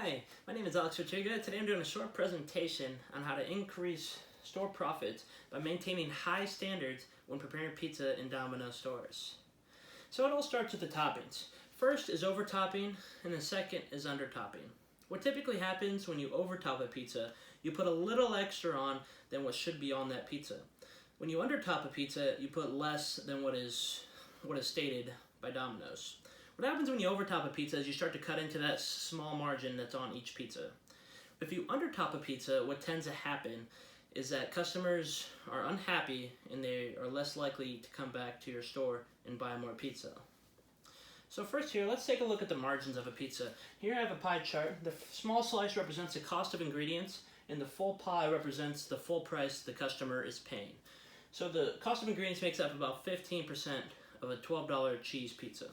Hi, my name is Pietryga. Today I'm doing a short presentation on how to increase store profits by maintaining high standards when preparing pizza in Domino's stores. So it all starts with the toppings. First is overtopping, and the second is undertopping. What typically happens when you overtop a pizza, you put a little extra on than what should be on that pizza. When you undertop a pizza, you put less than what is stated by Domino's. What happens when you overtop a pizza is you start to cut into that small margin that's on each pizza. If you undertop a pizza, what tends to happen is that customers are unhappy and they are less likely to come back to your store and buy more pizza. So first here, let's take a look at the margins of a pizza. Here I have a pie chart. The small slice represents the cost of ingredients, and the full pie represents the full price the customer is paying. So the cost of ingredients makes up about 15% of a $12 cheese pizza.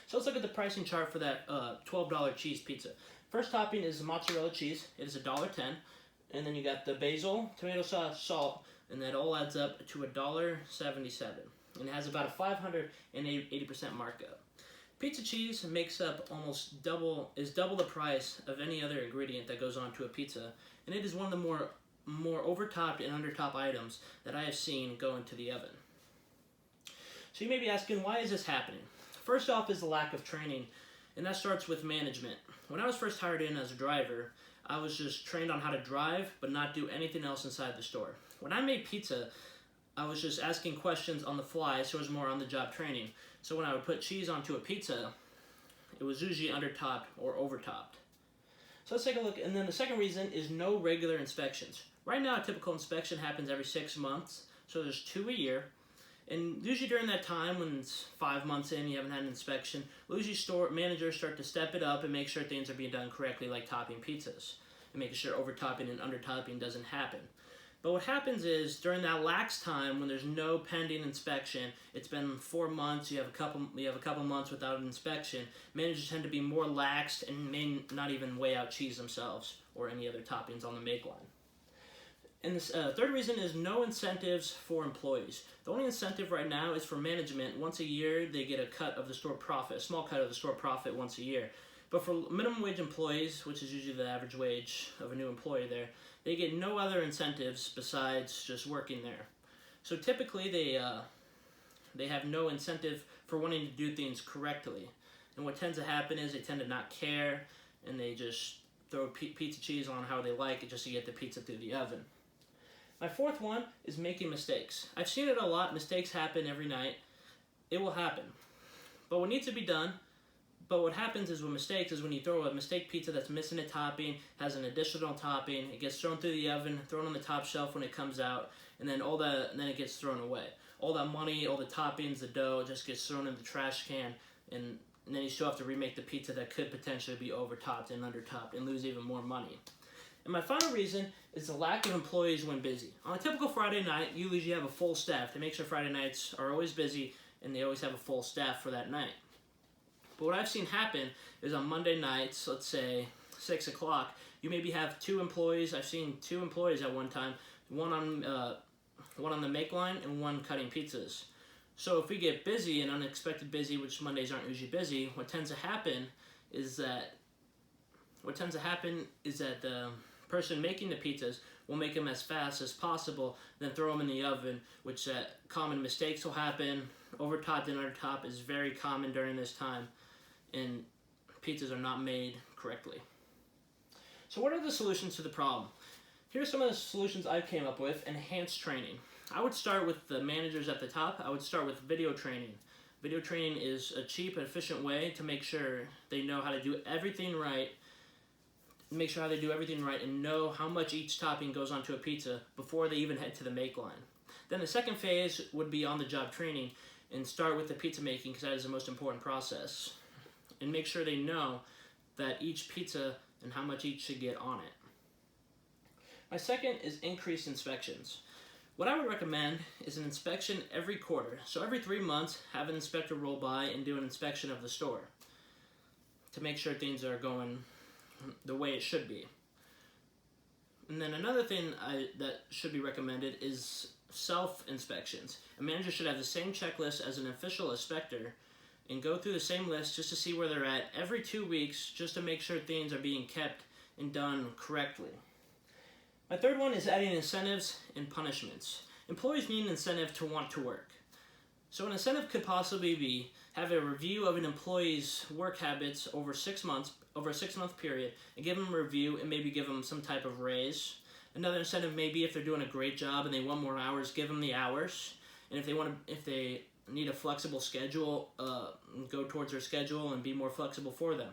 So let's look at the pricing chart for that $12 cheese pizza. First topping is the mozzarella cheese. It is $1.10. And then you got the basil, tomato sauce, salt, and that all adds up to $1.77. And it has about a 580% markup. Pizza cheese makes up double the price of any other ingredient that goes onto a pizza. And it is one of the more overtopped and undertopped items that I have seen go into the oven. So you may be asking, why is this happening? First off is the lack of training, and that starts with management. When I was first hired in as a driver, I was just trained on how to drive, but not do anything else inside the store. When I made pizza, I was just asking questions on the fly, so it was more on-the-job training. So when I would put cheese onto a pizza, it was usually undertopped or overtopped. So let's take a look, and then the second reason is no regular inspections. Right now, a typical inspection happens every 6 months, so there's 2 a year. And usually during that time, when it's 5 months in, you haven't had an inspection, usually store managers start to step it up and make sure things are being done correctly, like topping pizzas, and making sure overtopping and undertopping doesn't happen. But what happens is, during that lax time, when there's no pending inspection, it's been 4 months, you have a couple months without an inspection, managers tend to be more lax and may not even weigh out cheese themselves or any other toppings on the make line. And the third reason is no incentives for employees. The only incentive right now is for management. Once a year, they get a cut of the store profit, a small cut of the store profit once a year. But for minimum wage employees, which is usually the average wage of a new employee there, they get no other incentives besides just working there. So typically, they have no incentive for wanting to do things correctly. And what tends to happen is they tend to not care, and they just throw pizza cheese on how they like it just to get the pizza through the oven. My fourth one is making mistakes. I've seen it a lot. Mistakes happen every night. It will happen. But what needs to be done, what happens is with mistakes is when you throw a mistake pizza that's missing a topping, has an additional topping, it gets thrown through the oven, thrown on the top shelf when it comes out, and then then it gets thrown away. All that money, all the toppings, the dough, just gets thrown in the trash can, and then you still have to remake the pizza that could potentially be overtopped and undertopped and lose even more money. And my final reason is the lack of employees when busy. On a typical Friday night, you usually have a full staff. They make sure Friday nights are always busy, and they always have a full staff for that night. But what I've seen happen is on Monday nights, let's say 6 o'clock, you maybe have 2 employees. I've seen 2 employees at one time, one on the make line and one cutting pizzas. So if we get busy and unexpected busy, which Mondays aren't usually busy, what tends to happen is that the person making the pizzas will make them as fast as possible, then throw them in the oven, which common mistakes will happen. Overtopped and undertopped is very common during this time, and pizzas are not made correctly. So what are the solutions to the problem? Here's some of the solutions I came up with. Enhanced training. I would start with the managers at the top. I would start with video training. Video training is a cheap and efficient way to make sure they know how to do everything right, and know how much each topping goes onto a pizza before they even head to the make line. Then the second phase would be on-the-job training, and start with the pizza making, because that is the most important process, and make sure they know that each pizza and how much each should get on it. My second is increased inspections. What I would recommend is an inspection every quarter. So every 3 months, have an inspector roll by and do an inspection of the store to make sure things are going the way it should be. And then another thing that should be recommended is self-inspections. A manager should have the same checklist as an official inspector and go through the same list just to see where they're at every 2 weeks, just to make sure things are being kept and done correctly. My third one is adding incentives and punishments. Employees need an incentive to want to work. So an incentive could possibly be have a review of an employee's work habits over 6 months, over a 6-month period, and give them a review and maybe give them some type of raise. Another incentive may be if they're doing a great job and they want more hours, give them the hours. And if they need a flexible schedule, go towards their schedule and be more flexible for them.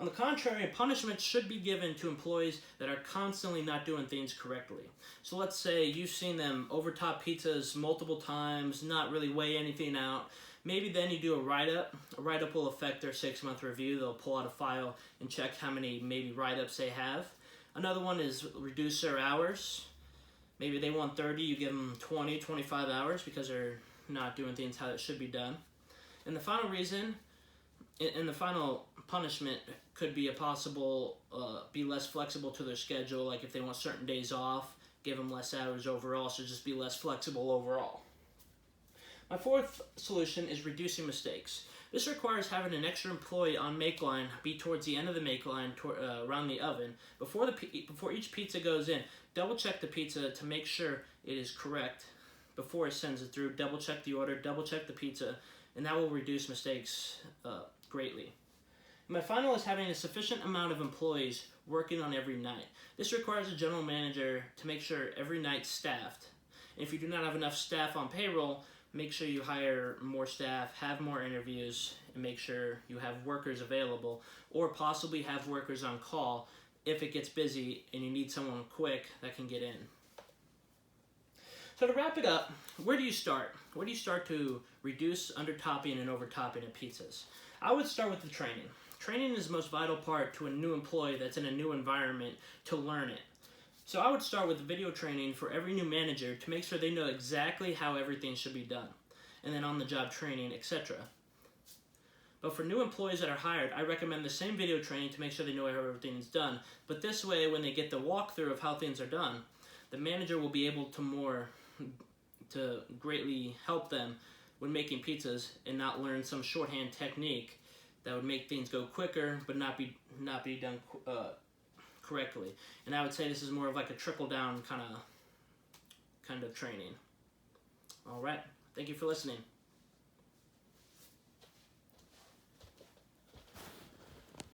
On the contrary, punishment should be given to employees that are constantly not doing things correctly. So let's say you've seen them overtop pizzas multiple times, not really weigh anything out. Maybe then you do a write-up. A write-up will affect their 6-month review. They'll pull out a file and check how many maybe write-ups they have. Another one is reduce their hours. Maybe they want 30, you give them 20, 25 hours because they're not doing things how it should be done. And the final reason, and the final punishment could be a possible, be less flexible to their schedule, like if they want certain days off, give them less hours overall, so just be less flexible overall. My fourth solution is reducing mistakes. This requires having an extra employee on make line be towards the end of the make line around the oven. Before each pizza goes in, double check the pizza to make sure it is correct before it sends it through. Double check the order, double check the pizza, and that will reduce mistakes greatly. And my final is having a sufficient amount of employees working on every night. This requires a general manager to make sure every night's staffed. And if you do not have enough staff on payroll, make sure you hire more staff, have more interviews, and make sure you have workers available, or possibly have workers on call if it gets busy and you need someone quick that can get in. So to wrap it up, where do you start? Where do you start to reduce undertopping and overtopping of pizzas? I would start with the training. Training is the most vital part to a new employee that's in a new environment to learn it. So I would start with video training for every new manager to make sure they know exactly how everything should be done, and then on-the-job training, etc. But for new employees that are hired, I recommend the same video training to make sure they know how everything is done. But this way, when they get the walkthrough of how things are done, the manager will be able to greatly help them when making pizzas and not learn some shorthand technique that would make things go quicker but not be done correctly. And I would say this is more of like a trickle-down kind of training. All right. Thank you for listening.